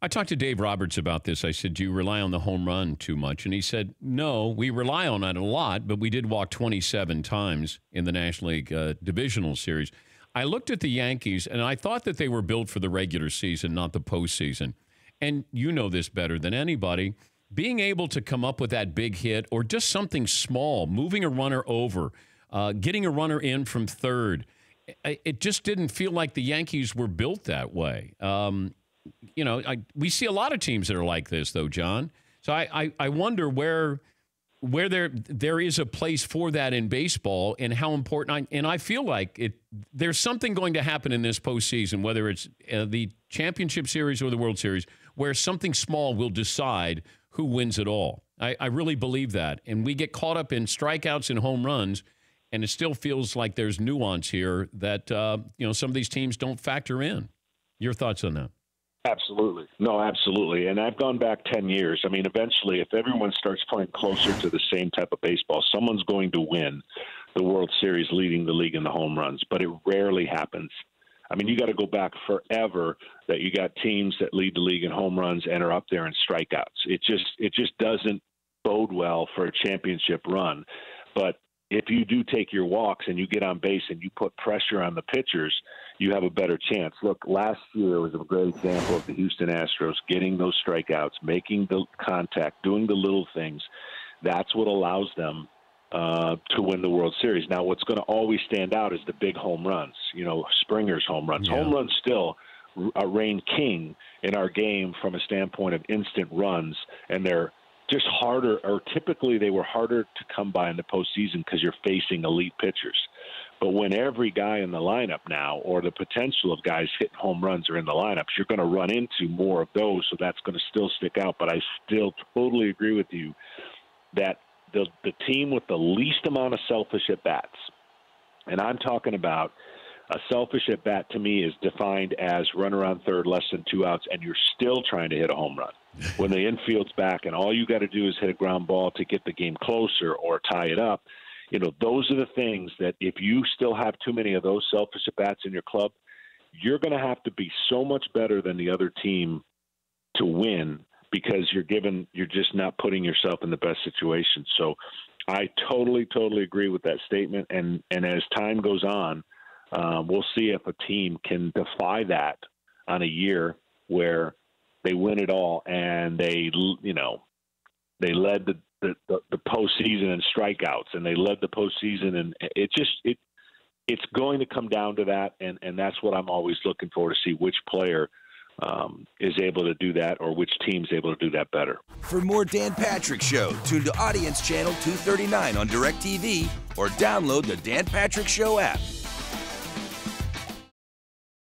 I talked to Dave Roberts about this. I said, do you rely on the home run too much? And he said, no, we rely on it a lot, but we did walk 27 times in the National League Divisional Series. I looked at the Yankees, and I thought that they were built for the regular season, not the postseason. And you know this better than anybody. Being able to come up with that big hit or just something small, moving a runner over, getting a runner in from third, it just didn't feel like the Yankees were built that way. We see a lot of teams that are like this, though, John. So I wonder where there is a place for that in baseball and how important. And I feel like there's something going to happen in this postseason, whether it's the championship series or the World Series, where something small will decide who wins it all. I really believe that. And we get caught up in strikeouts and home runs, and it still feels like there's nuance here that some of these teams don't factor in. Your thoughts on that? Absolutely. No, absolutely. And I've gone back 10 years. I mean, eventually, if everyone starts playing closer to the same type of baseball, someone's going to win the World Series leading the league in the home runs, but it rarely happens. I mean, you got to go back forever that you got teams that lead the league in home runs and are up there in strikeouts. It just doesn't bode well for a championship run. But if you do take your walks and you get on base and you put pressure on the pitchers, you have a better chance. Look, last year was a great example of the Houston Astros getting those strikeouts, making the contact, doing the little things. That's what allows them to win the World Series. Now, what's going to always stand out is the big home runs, Springer's home runs. Yeah. Home runs still reign king in our game from a standpoint of instant runs, and they're just harder, or typically they were harder to come by in the postseason because you're facing elite pitchers. But when every guy in the lineup now, or the potential of guys hitting home runs are in the lineups, you're going to run into more of those, so that's going to still stick out. But I still totally agree with you that the team with the least amount of selfish at-bats, and I'm talking about a selfish at-bat to me is defined as run around third, less than 2 outs, and you're still trying to hit a home run. When the infield's back and all you got to do is hit a ground ball to get the game closer or tie it up, those are the things that if you still have too many of those selfish at-bats in your club, you're going to have to be so much better than the other team to win because you're just not putting yourself in the best situation. So I totally agree with that statement. And as time goes on, we'll see if a team can defy that on a year where they win it all and they led the postseason in strikeouts and they led the postseason, and it's going to come down to that, and that's what I'm always looking for, to see which player is able to do that or which team's able to do that better. For more Dan Patrick Show, tune to Audience Channel 239 on DirecTV or download the Dan Patrick Show app.